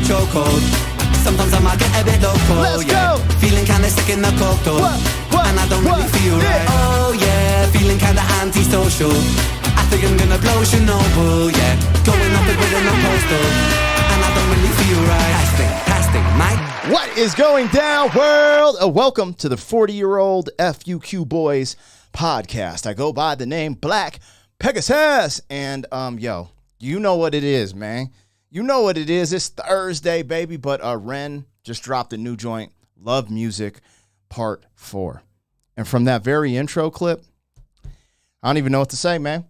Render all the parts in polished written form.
chokehold. Sometimes I might get a bit loco. Let's yeah. go. Feeling kinda sick in the coke though. And I don't really feel right. Oh yeah, feeling kinda antisocial. I think I'm gonna blow Chernobyl, yeah. Going off the grid and I'm postal. And I don't really feel right. Casting, mate. What is going down, world? Welcome to the 40-year-old FUQ Boys podcast. I go by the name Black Pegasus. And, yo, you know what it is, man. You know what it is. It's Thursday, baby. But Ren just dropped a new joint, Love Music Part 4. And from that very intro clip, I don't even know what to say, man.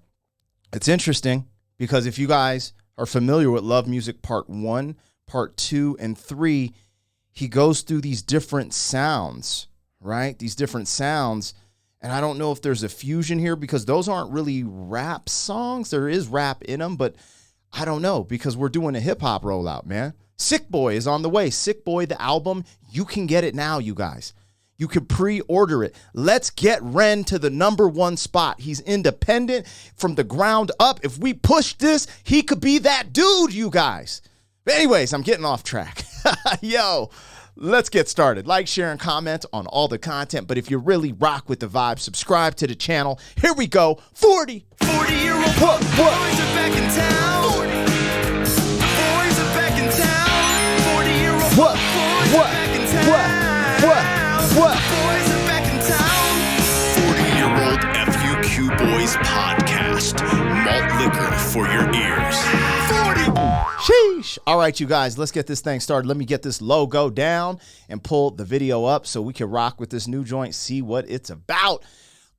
It's interesting because if you guys are familiar with Love Music Part 1, Part 2, and 3, he goes through these different sounds, right? These different sounds. And I don't know if there's a fusion here because those aren't really rap songs. There is rap in them, but I don't know because we're doing a hip-hop rollout, man. Sick Boy is on the way. Sick Boy, the album. You can get it now, you guys. You can pre-order it. Let's get Ren to the #1 spot. He's independent from the ground up. If we push this, he could be that dude, you guys. But anyways, I'm getting off track. Yo, let's get started. Like, share, and comment on all the content. But if you really rock with the vibe, subscribe to the channel. Here we go. 40-year-old What? boys are back in town. 40. Boys are back in town. 40-year-old What? boys What? are back in town. What? Boys are back in town. 40-year-old FUQ Boys podcast. Malt liquor for your ears. 40. Sheesh. All right, you guys, let's get this thing started. Let me get this logo down and pull the video up so we can rock with this new joint, see what it's about.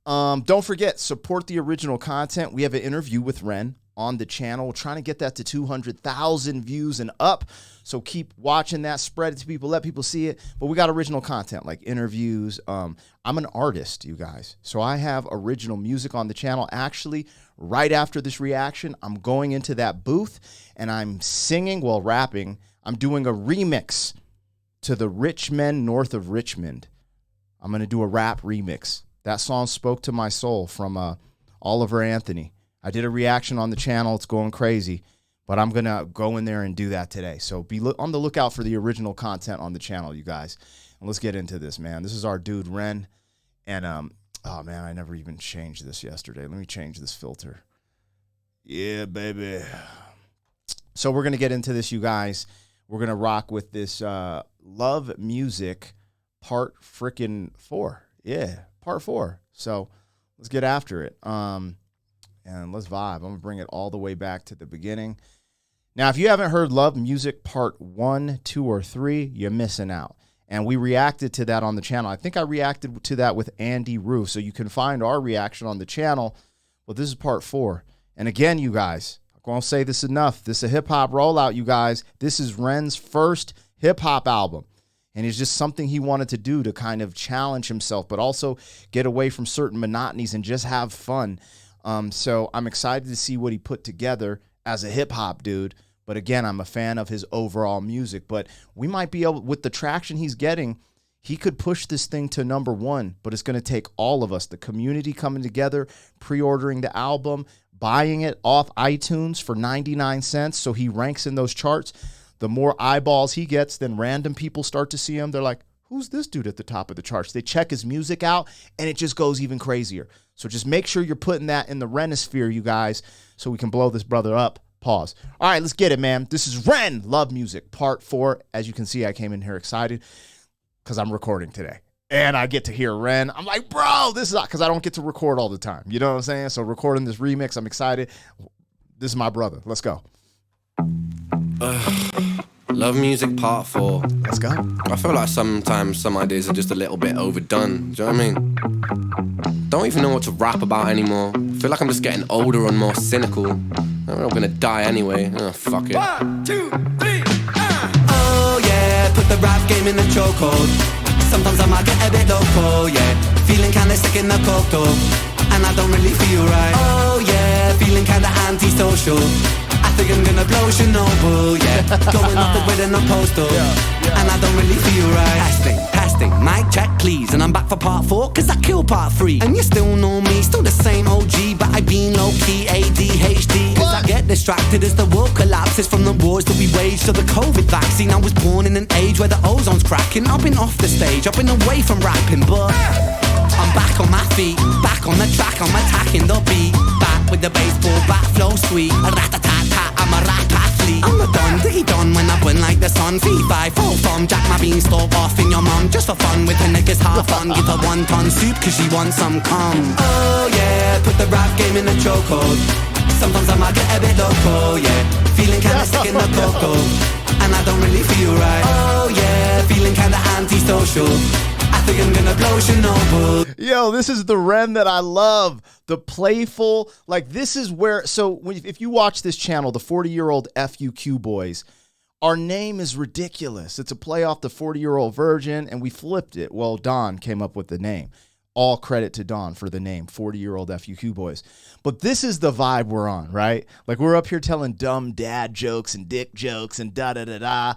Don't forget, support the original content. We have an interview with Ren on the channel. We're trying to get that to 200,000 views and up. So keep watching that, spread it to people, let people see it. But we got original content like interviews. I'm an artist, you guys. So I have original music on the channel. Actually, right after this reaction, I'm going into that booth and I'm singing while rapping. I'm doing a remix to the Rich Men North of Richmond. I'm going to do a rap remix. That song spoke to my soul from Oliver Anthony. I did a reaction on the channel. It's going crazy, but I'm going to go in there and do that today. So be on the lookout for the original content on the channel, you guys. And let's get into this, man. This is our dude, Ren. And, oh, man, I never even changed this yesterday. Let me change this filter. Yeah, baby. So we're going to get into this, you guys. We're going to rock with this Love Music Part frickin' 4. Yeah, Part 4. So let's get after it. And let's vibe. I'm going to bring it all the way back to the beginning. Now, if you haven't heard Love Music Part 1, 2, or 3, you're missing out. And we reacted to that on the channel. I think I reacted to that with Andy Roof. So you can find our reaction on the channel. Well, this is Part 4. And again, you guys, I won't say this enough. This is a hip-hop rollout, you guys. This is Ren's first hip-hop album. And it's just something he wanted to do to kind of challenge himself, but also get away from certain monotonies and just have fun. So I'm excited to see what he put together as a hip-hop dude. But again, I'm a fan of his overall music. But we might be able, with the traction he's getting, he could push this thing to #1. But it's going to take all of us, the community coming together, pre-ordering the album, buying it off iTunes for 99 cents so he ranks in those charts. The more eyeballs he gets, then random people start to see him. They're like, who's this dude at the top of the charts? They check his music out, and it just goes even crazier. So just make sure you're putting that in the Renosphere, you guys, so we can blow this brother up. Pause. All right, let's get it, man. This is Ren, Love Music, Part 4. As you can see, I came in here excited because I'm recording today. And I get to hear Ren. I'm like, bro, this is because I don't get to record all the time. You know what I'm saying? So recording this remix, I'm excited. This is my brother. Let's go. Love Music Part 4. Let's go. I feel like sometimes some ideas are just a little bit overdone. Do you know what I mean? Don't even know what to rap about anymore. Feel like I'm just getting older and more cynical. I'm not gonna die anyway. Oh, fuck it. 1, 2, 3, Oh yeah, put the rap game in the chokehold. Sometimes I might get a bit loco, yeah. Feeling kinda sick in the coke though. And I don't really feel right. Oh yeah, feeling kinda antisocial. I think I'm gonna blow Chernobyl, yeah. Going off the grid and I'm postal, and I don't really feel right. Testing, mic check please. And I'm back for part 4, cause I killed part 3. And you still know me, still the same OG, but I've been low-key ADHD. Cause I get distracted as the world collapses from the wars that we waged to the COVID vaccine. I was born in an age where the ozone's cracking. I've been off the stage, I've been away from rapping, but I'm back on my feet, back on the track, I'm attacking the beat. Back with the baseball bat flow sweet. A rat-a-tat-tat, I'm a rap athlete. I'm a done, diggy done when I burn like the sun. Fee-fi, full form, jack my beanstalk off in your mum. Just for fun with her niggas, half fun. Give her 1 ton soup cause she wants some cum. Oh yeah, put the rap game in a chokehold. Sometimes I might get a bit loco, yeah. Feeling kinda sick in the cocoa, and I don't really feel right. Oh yeah, feeling kinda antisocial. I think I'm gonna blow Chernobyl. Yo, this is the Ren that I love. The playful, like this is where, so if you watch this channel, the 40-year-old FUQ boys, our name is ridiculous. It's a play off the 40-year-old virgin, and we flipped it. Well, Don came up with the name. All credit to Don for the name, 40-year-old FUQ boys. But this is the vibe we're on, right? Like we're up here telling dumb dad jokes and dick jokes and da-da-da-da.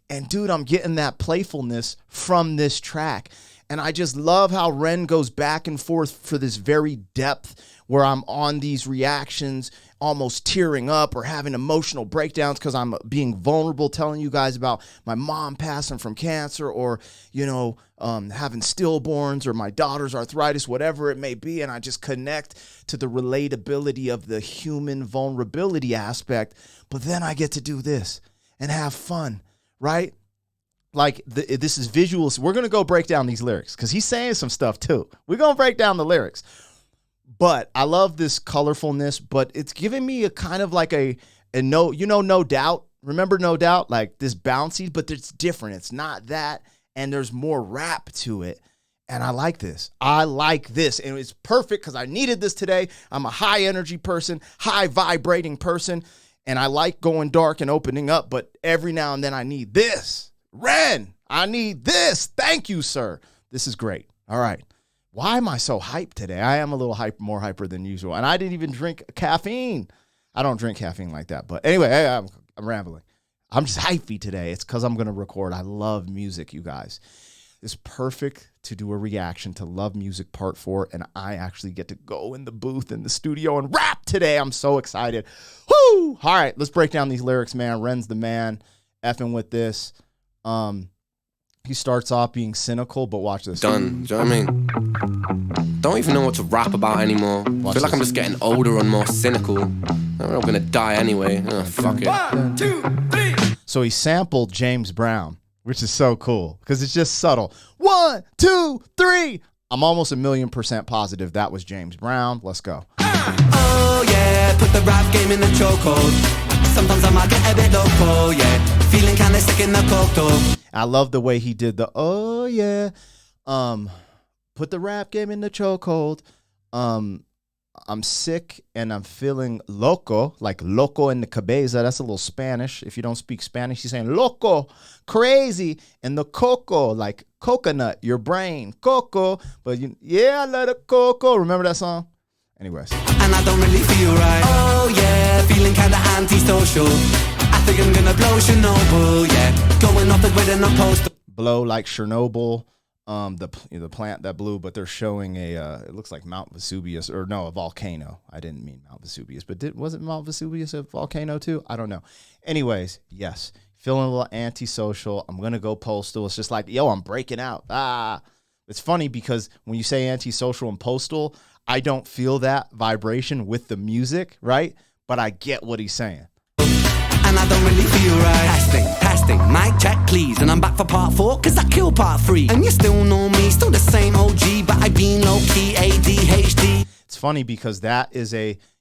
And dude, I'm getting that playfulness from this track. And I just love how Ren goes back and forth for this very depth where I'm on these reactions, almost tearing up or having emotional breakdowns because I'm being vulnerable, telling you guys about my mom passing from cancer or, you know, having stillborns or my daughter's arthritis, whatever it may be. And I just connect to the relatability of the human vulnerability aspect. But then I get to do this and have fun, right? Like this is visuals. We're going to go break down these lyrics because he's saying some stuff too. We're going to break down the lyrics. But I love this colorfulness, but it's giving me a kind of like a no, you know, No Doubt. Remember No Doubt? Like this bouncy, but it's different. It's not that. And there's more rap to it. And I like this. I like this. And it's perfect because I needed this today. I'm a high energy person, high vibrating person. And I like going dark and opening up. But every now and then I need this. Ren, I need this. Thank you, sir. This is great. All right. Why am I so hyped today? I am a little more hyper than usual. And I didn't even drink caffeine. I don't drink caffeine like that. But anyway, I'm rambling. I'm just hypey today. It's because I'm going to record. I love music, you guys. It's perfect to do a reaction to Love Music Part 4. And I actually get to go in the booth in the studio and rap today. I'm so excited. Woo! All right, let's break down these lyrics, man. Ren's the man. Effing with this. He starts off being cynical, but watch this. Done. Do you know what I mean? Don't even know what to rap about anymore. Feel like I'm just getting older and more cynical. I'm gonna die anyway. Fuck it. 1, 2, 3. So he sampled James Brown, which is so cool because it's just subtle. 1, 2, 3. I'm almost 1,000,000% positive that was James Brown. Let's go. Oh yeah, put the rap game in the chokehold. Sometimes I might get a bit loco, yeah. Feeling kinda sick in the cocoa. I love the way he did the oh yeah. Put the rap game in the chokehold. I'm sick and I'm feeling loco, like loco in the cabeza. That's a little Spanish. If you don't speak Spanish, he's saying loco, crazy, and the coco, like coconut, your brain, coco. But yeah, I love the coco. Remember that song? Anyways. And I don't really feel right. Oh yeah, feeling kinda antisocial. I think I'm gonna blow Chernobyl, yeah. Going off the grid and I'm postal. Blow like Chernobyl. The plant that blew, but they're showing it looks like Mount Vesuvius, or no, a volcano. I didn't mean Mount Vesuvius, but wasn't Mount Vesuvius a volcano too? I don't know. Anyways, yes, feeling a little antisocial. I'm going to go postal. It's just like, yo, I'm breaking out. It's funny because when you say antisocial and postal, I don't feel that vibration with the music, right? But I get what he's saying. And I don't really feel right. Testing, mic check please. And I'm back for part 4 cause I killed part 3. And you still know me, still the same OG, but I've been low-key ADHD. It's funny because that is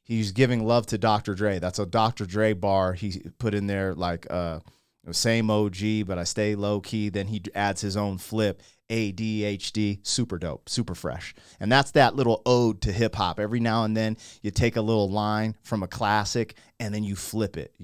he's giving love to Dr. Dre. That's a Dr. Dre bar he put in there, like same OG, but I stay low-key. Then he adds his own flip. ADHD, super dope, super fresh. And that's that little ode to hip hop. Every now and then you take a little line from a classic and then you flip it,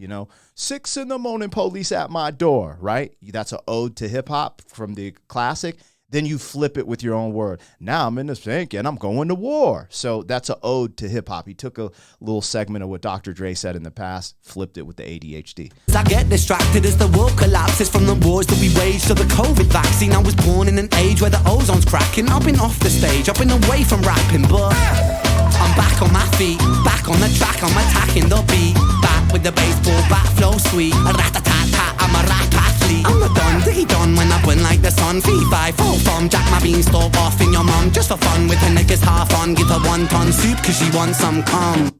6 a.m, police at my door, right? That's an ode to hip hop from the classic. Then you flip it with your own word. Now I'm in the sink and I'm going to war. So that's an ode to hip hop. He took a little segment of what Dr. Dre said in the past, flipped it with the ADHD. I get distracted as the world collapses from the wars that we waged to the COVID vaccine. I was born in an age where the ozone's cracking. I've been off the stage, I've been away from rapping, but I'm back on my feet, back on the track, I'm attacking the beat. Back with the baseball bat flow sweet. A rat-a-tat-tat, I'm a rap athlete. I'm a don, diggy don when I win like the sun. Fee-fi, full form, jack my beanstalk off in your mum. Just for fun with her niggas half on. Give her 1 ton soup cause she wants some cum.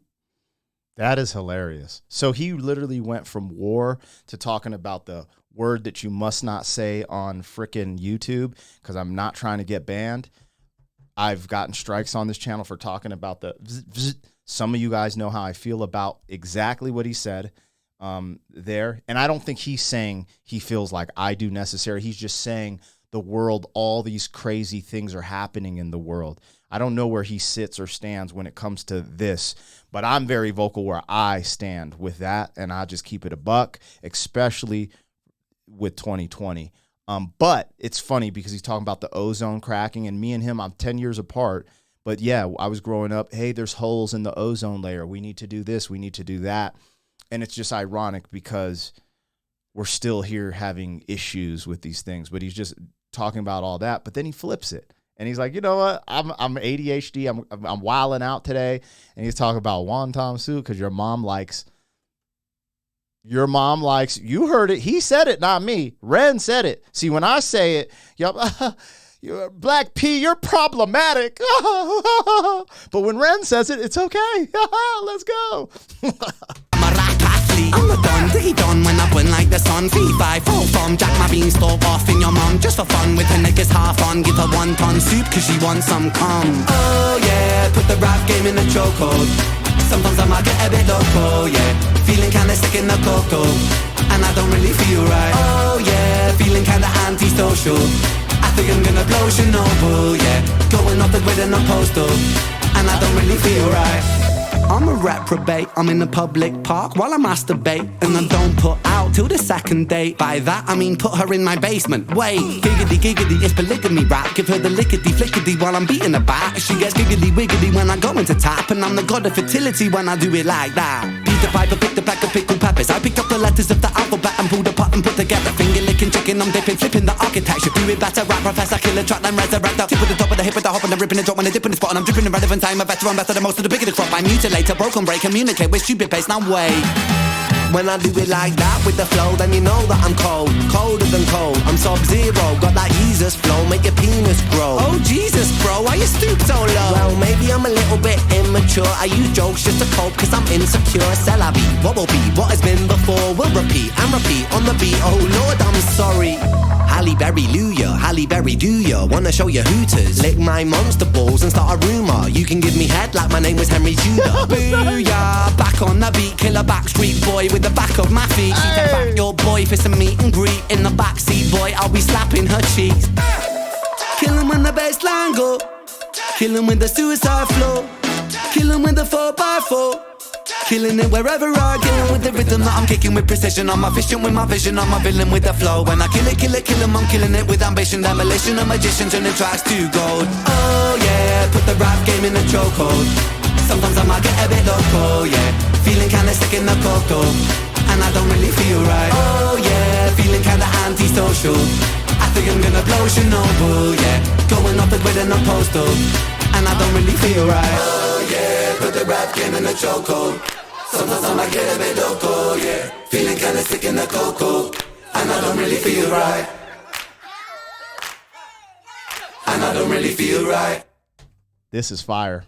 That is hilarious. So he literally went from war to talking about the word that you must not say on frickin' YouTube because I'm not trying to get banned. I've gotten strikes on this channel for talking about the vzz. Some of you guys know how I feel about exactly what he said there. And I don't think he's saying he feels like I do necessarily. He's just saying the world, all these crazy things are happening in the world. I don't know where he sits or stands when it comes to this, but I'm very vocal where I stand with that. And I just keep it a buck, especially with 2020. But it's funny because he's talking about the ozone cracking, and me and him, I'm 10 years apart. But yeah, I was growing up, hey, there's holes in the ozone layer. We need to do this. We need to do that. And it's just ironic because we're still here having issues with these things. But he's just talking about all that. But then he flips it. And he's like, you know what? I'm ADHD. I'm wilding out today. And he's talking about wonton soup because your mom likes, you heard it. He said it, not me. Ren said it. See, when I say it, you're Black P, you're problematic. But when Ren says it, it's okay. Let's go. I'm a rap athlete. I'm a don, diggy don when I win like the sun. Fee-fi, full form, jack my beanstalk off in your mum. Just for fun with her niggas half on. Give her 1 ton soup cause she wants some cum. Oh yeah, put the rap game in the chokehold. Sometimes I might get a bit loco, yeah. Feeling kinda sick in the cocoa, and I don't really feel right. Oh yeah, feeling kinda antisocial. I think I'm gonna blow Chernobyl, yeah. Going off the grid in a postal, and I don't really feel right. I'm a reprobate, I'm in a public park while I masturbate, and I don't put out till the second date. By that I mean put her in my basement. Wait, giggity giggity, it's polygamy rap. Give her the lickety flickety while I'm beating her back. She gets giggity wiggity when I go into tap, and I'm the god of fertility when I do it like that. Peter Piper picked the pack of pickled peppers. I picked up the letters of the alphabet and pulled apart and put together. Finger licking, chicken, I'm dipping, flipping the architecture. Do it better, rap professor, killer track, then resurrect the tip of the top of the hip with the hop and the ripping and drop when I dip in the spot, and I'm dripping irrelevant time. A veteran, better than most of the bigger the crop. I mutilate, a broken break, communicate with stupid pace. Now wait. When I do it like that with the flow, then you know that I'm cold, colder than cold. I'm sub-zero, got that Jesus flow, make your penis grow. Oh Jesus, bro, why you stoop so low? Well, maybe I'm a little bit immature. I use jokes just to cope, cause I'm insecure. C'est la vie, what will be, what has been before will repeat and repeat on the beat. Oh Lord, I'm sorry. Halle Berry, Luya, Halle Berry, do ya wanna show your hooters? Lick my monster balls and start a rumor. You can give me head like my name was Henry Tudor. Booyah, back on the beat, killer backstreet boy with the back of my feet. She take back your boy for some meet and greet in the backseat, boy. I'll be slapping her cheeks. Kill him when the bassline go. Kill him with the suicide flow. Kill him with the 4x4. Killing it wherever I kill with the rhythm that I'm kicking with precision. I'm efficient with my vision, I'm a villain with the flow. When I kill it, kill him, I'm killing it with ambition. Demolition, a magician, turning tracks to gold. Oh yeah, put the rap game in a chokehold. Sometimes I might get a bit loco, yeah. Feeling kinda sick in the cocoa, and I don't really feel right. Oh yeah, feeling kinda antisocial. I think I'm gonna blow Chernobyl, yeah. Going off the grid in a postal, and I don't really feel right. Oh yeah, put the rap game in a chokehold. Sometimes I might get a bit loco, yeah. Feeling kinda sick in the cocoa, and I don't really feel right. And I don't really feel right. This is fire.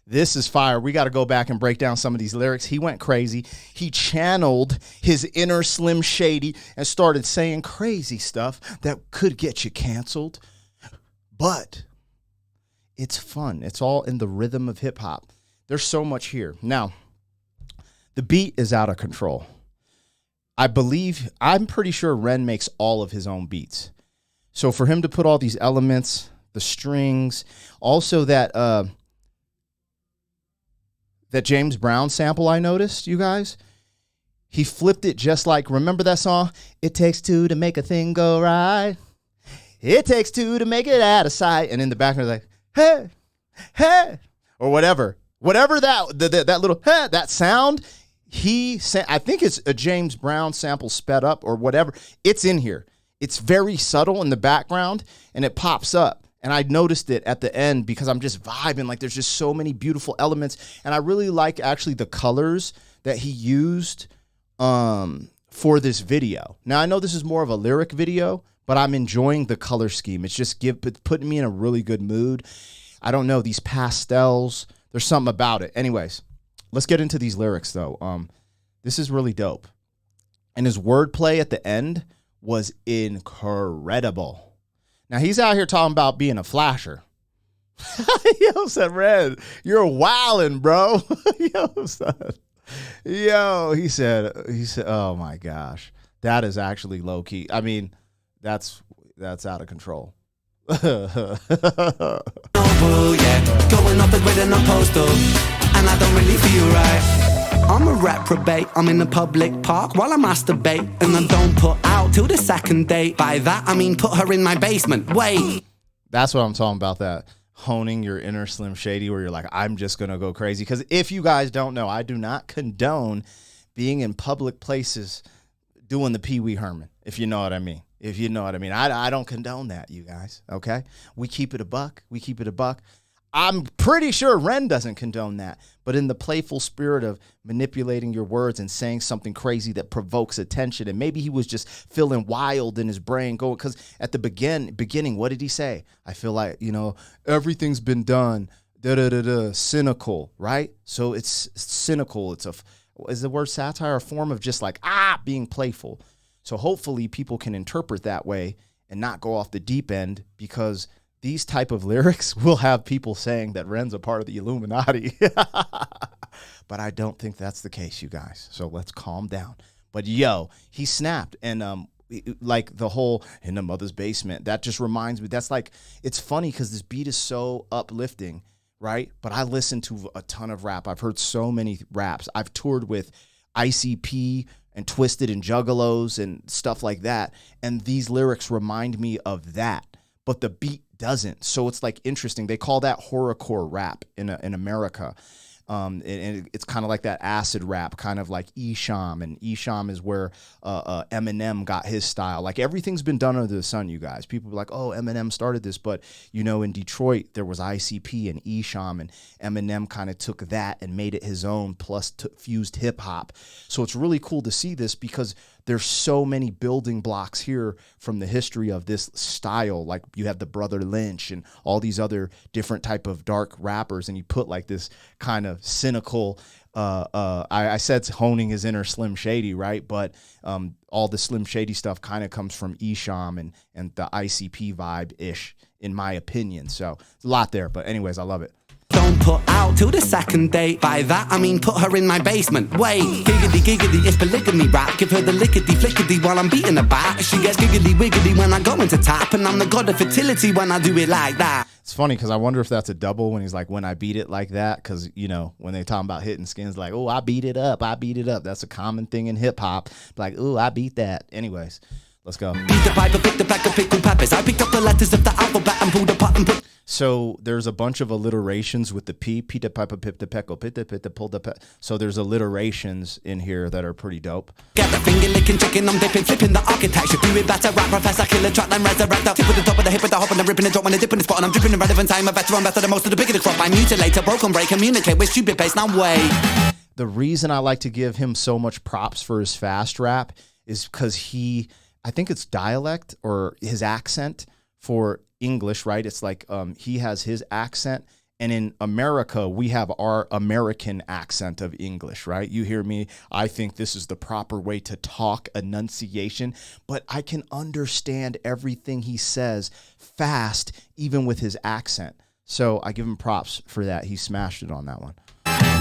This is fire. We got to go back and break down some of these lyrics. He went crazy. He channeled his inner Slim Shady and started saying crazy stuff that could get you canceled. But it's fun. It's all in the rhythm of hip hop. There's so much here. Now, the beat is out of control. I'm pretty sure Ren makes all of his own beats. So for him to put all these elements, the strings, also that James Brown sample I noticed, you guys, he flipped it just like, remember that song? It takes two to make a thing go right. It takes two to make it out of sight. And in the background, like, hey, hey, or whatever that little hey, that sound. I think it's a James Brown sample sped up or whatever. It's in here. It's very subtle in the background, and it pops up. And I noticed it at the end because I'm just vibing. Like, there's just so many beautiful elements. And I really like actually the colors that he used for this video. Now, I know this is more of a lyric video, but I'm enjoying the color scheme. It's just putting me in a really good mood. I don't know, these pastels, there's something about it. Anyways, let's get into these lyrics, though. This is really dope. And his wordplay at the end was incredible. Now, he's out here talking about being a flasher. Yo, said Red, you're wildin', bro. Yo, son. Yo, he said, oh my gosh, that is actually low key. I mean, that's out of control. Oh, yeah. Going off the grid and I'm postal, and I don't really feel right. I'm a reprobate, I'm in the public park while I masturbate, and I don't put out till the second date. By that, I mean put her in my basement. Wait. That's what I'm talking about, that honing your inner Slim Shady where you're like, I'm just going to go crazy. Because if you guys don't know, I do not condone being in public places doing the Pee Wee Herman, if you know what I mean. If you know what I mean. I don't condone that, you guys, okay? We keep it a buck. We keep it a buck. I'm pretty sure Ren doesn't condone that. But in the playful spirit of manipulating your words and saying something crazy that provokes attention, and maybe he was just feeling wild in his brain, going, because at the beginning, what did he say? I feel like, everything's been done, cynical, right? So it's cynical. Is the word satire a form of just like, being playful? So hopefully people can interpret that way and not go off the deep end, because these type of lyrics will have people saying that Ren's a part of the Illuminati. But I don't think that's the case, you guys. So let's calm down. But yo, he snapped. And like the whole in the mother's basement, that just reminds me, that's like, it's funny because this beat is so uplifting, right? But I listen to a ton of rap. I've heard so many raps. I've toured with ICP and Twisted and Juggalos and stuff like that. And these lyrics remind me of that. But the beat doesn't. So it's like interesting. They call that horrorcore rap in America. And it's kind of like that acid rap, kind of like Esham. And Esham is where Eminem got his style. Like, everything's been done under the sun, you guys. People be like, oh, Eminem started this. But, in Detroit, there was ICP and Esham. And Eminem kind of took that and made it his own, plus fused hip hop. So it's really cool to see this, because there's so many building blocks here from the history of this style. Like, you have the Brother Lynch and all these other different type of dark rappers, and you put like this kind of cynical, I said honing his inner Slim Shady, right? But all the Slim Shady stuff kind of comes from Esham and the ICP vibe-ish, in my opinion. So it's a lot there, but anyways, I love it. Don't put out till the second date. By that, I mean put her in my basement. Wait, giggity, giggity, it's polygamy rap. Give her the lickety, flickety while I'm beating her back. She gets giggity, wiggity when I go into tap. And I'm the god of fertility when I do it like that. It's funny because I wonder if that's a double when he's like, when I beat it like that. Because, when they talking about hitting skins, like, oh, I beat it up. That's a common thing in hip hop. Like, oh, I beat that. Anyways, let's go. Beat the piper, pick the pack of pickled peppers. I picked up the letters of the alphabet and pulled apart and put. So there's a bunch of alliterations with the P, Pita, Pipa, Pip, the Peckle, Pita, Pita, Pull the Pe. So there's alliterations in here that are pretty dope. Get the finger licking, chicken, I'm dipping, flipping the architecture. Do it better, rap, professor, killer, track, then resurrect up. Tip with the top of the hip with the hop and the ripping the drop when the dip in the spot. And I'm dripping in relevant time, a veteran, better than most of the bigger the crop. I mutilate, broken break, communicate with stupid pace, now wait. The reason I like to give him so much props for his fast rap is because I think it's dialect or his accent for English, right? It's like he has his accent, and in America we have our American accent of English, right? You hear me, I think this is the proper way to talk, enunciation, but I can understand everything he says fast, even with his accent. So I give him props for that. He smashed it on that one.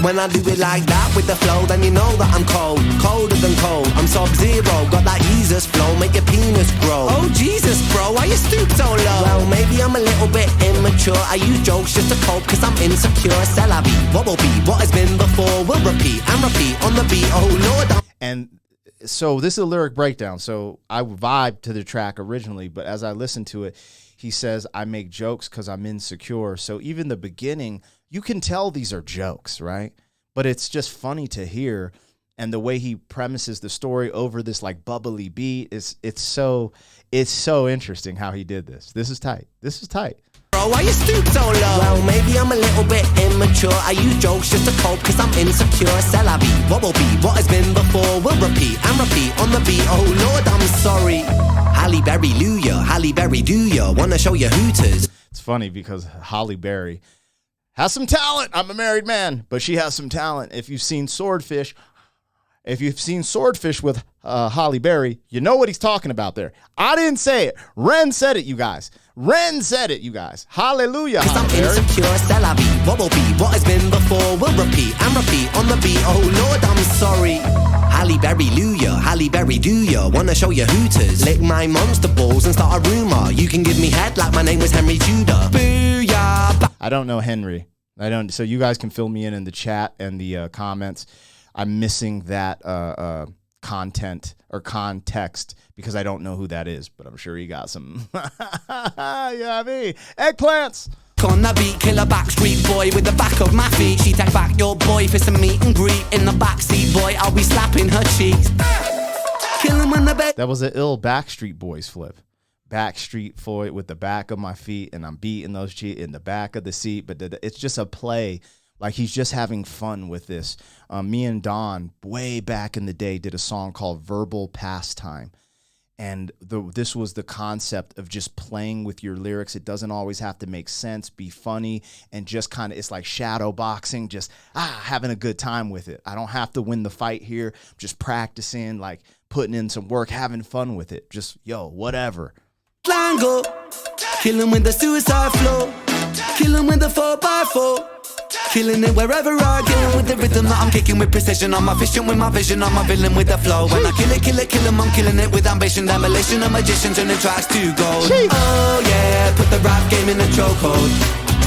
When I do it like that with the flow, then you know that I'm cold, colder than cold. I'm Sub-Zero, got that Jesus flow, make your penis grow. Oh Jesus, bro, why you stoop so low? Well, maybe I'm a little bit immature. I use jokes just to cope, cause I'm insecure. C'est la vie, what will be, what has been before will repeat and repeat on the beat. Oh Lord. And So this is a lyric breakdown. So I vibed to the track originally, but as I listened to it, he says, I make jokes because I'm insecure. So even the beginning, you can tell these are jokes, right? But it's just funny to hear. And the way he premises the story over this like bubbly beat it's so interesting how he did this. This is tight. Bro, why you stoop so low? Well, maybe I'm a little bit immature. I use jokes just to cope cause I'm insecure. C'est la vie, what will be, what has been before will repeat and repeat on the beat. Oh Lord, I'm sorry. Halle Berry, Halle Berry, do ya wanna show your hooters? It's funny because Halle Berry has some talent. I'm a married man, but she has some talent. If you've seen Swordfish with Halle Berry, you know what he's talking about there. I didn't say it. Ren said it, you guys. Hallelujah. Cause I'm insecure, c'est la vie, what will be, what has been before will repeat and repeat on the beat. Oh Lord, I'm sorry. Halle Berry, Halle Berry, do ya wanna show your hooters? Lick my monster balls and start a rumor. You can give me head like my name was Henry Tudor. Booyah. I don't know Henry. So you guys can fill me in the chat and the comments. I'm missing that content or context because I don't know who that is, but I'm sure he got some. Yeah, me eggplants. On the beat, kill a backstreet boy with the back of my feet. She take back your boy for some meet and greet. In the backseat, boy, I'll be slapping her cheeks. Kill him on the bed. That was an ill Backstreet Boys flip. Backstreet Boy with the back of my feet, and I'm beating those cheeks in the back of the seat. But it's just a play. Like he's just having fun with this. Me and Don, way back in the day, did a song called Verbal Pastime. And this was the concept of just playing with your lyrics. It doesn't always have to make sense, be funny, and just kind of, it's like shadow boxing, just having a good time with it. I don't have to win the fight here. Just practicing, like putting in some work, having fun with it. Just, whatever. Lango, kill him with the suicide flow. Kill him with the 4x4. Killing it wherever I go. With the rhythm that I'm kicking with precision. I'm efficient with my vision. I'm a villain with the flow. When I kill him, I'm killing it with ambition. Demolition of magicians and the tracks to gold. Oh yeah, put the rap game in a chokehold.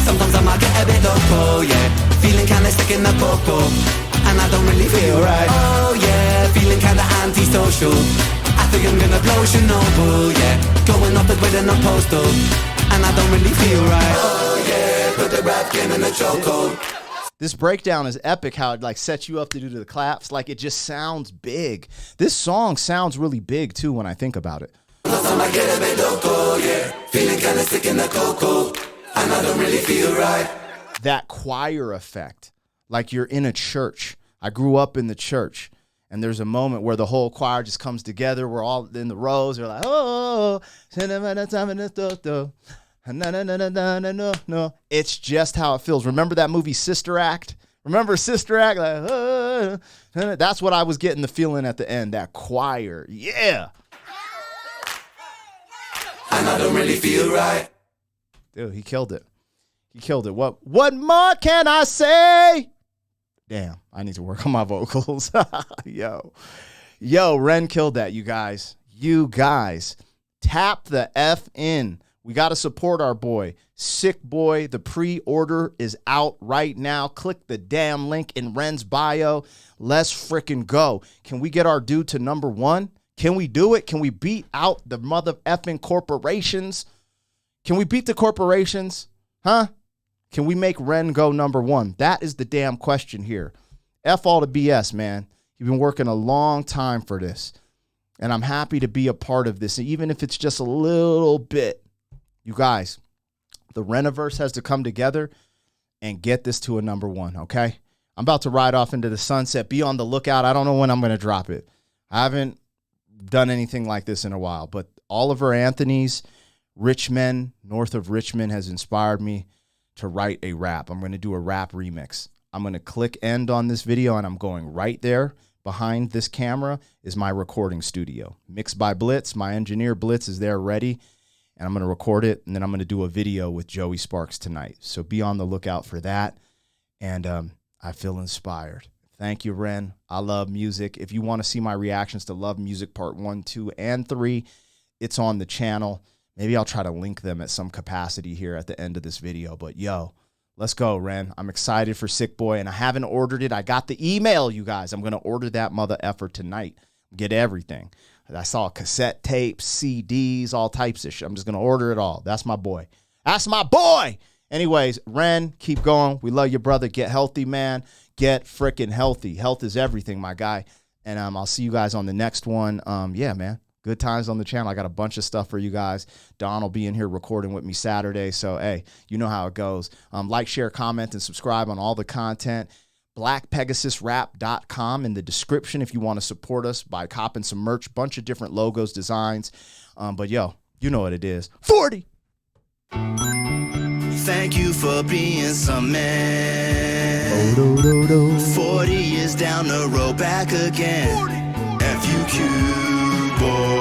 Sometimes I might get a bit loco, yeah. Feeling kinda sick in the coco, and I don't really feel right. Oh yeah, feeling kinda antisocial. I think I'm gonna blow Chernobyl, yeah. Going off the grid and I'm postal, and I don't really feel right. Oh yeah, put the rap game in a chokehold. This breakdown is epic, how it like sets you up to do the claps. Like it just sounds big. This song sounds really big too when I think about it. I get a bit loco, yeah. Feeling kinda sick in the coco, and I don't really feel right. That choir effect, like you're in a church. I grew up in the church, and there's a moment where the whole choir just comes together. We're all in the rows. We're like, oh, no. It's just how it feels. Remember that movie Sister Act? Remember Sister Act? Like, oh. That's what I was getting the feeling at the end. That choir, yeah. And I don't really feel right. Dude, he killed it. What more can I say? Damn, I need to work on my vocals. Yo, Ren killed that, you guys. Tap the F in. We got to support our boy. Sick Boy, the pre-order is out right now. Click the damn link in Ren's bio. Let's freaking go. Can we get our dude to number one? Can we do it? Can we beat out the mother effing corporations? Can we beat the corporations? Huh? Can we make Ren go number one? That is the damn question here. F all the BS, man. You've been working a long time for this. And I'm happy to be a part of this. And even if it's just a little bit. You guys, the Reniverse has to come together and get this to a number one, okay? I'm about to ride off into the sunset. Be on the lookout. I don't know when I'm going to drop it. I haven't done anything like this in a while. But Oliver Anthony's Richmond, north of Richmond, has inspired me to write a rap. I'm going to do a rap remix. I'm going to click end on this video, and I'm going right there. Behind this camera is my recording studio. Mixed by Blitz. My engineer, Blitz, is there ready. And I'm going to record it, and then I'm going to do a video with Joey Sparks tonight. So be on the lookout for that. And I feel inspired. Thank you, Ren. I love music. If you want to see my reactions to Love Music Part 1, 2, and 3, it's on the channel. Maybe I'll try to link them at some capacity here at the end of this video. But, let's go, Ren. I'm excited for Sick Boy, and I haven't ordered it. I got the email, you guys. I'm going to order that mother effer tonight. Get everything. I saw cassette tapes, CDs, all types of shit. I'm just going to order it all. That's my boy. That's my boy. Anyways, Ren, keep going. We love you, brother. Get healthy, man. Get freaking healthy. Health is everything, my guy. And I'll see you guys on the next one. Yeah, man. Good times on the channel. I got a bunch of stuff for you guys. Don will be in here recording with me Saturday. So, hey, you know how it goes. Like, share, comment, and subscribe on all the content. BlackPegasusRap.com in the description if you want to support us by copping some merch. Bunch of different logos, designs. But, yo, you know what it is. 40! Thank you for being some man. 40 years down the road, back again. FUQ, boy.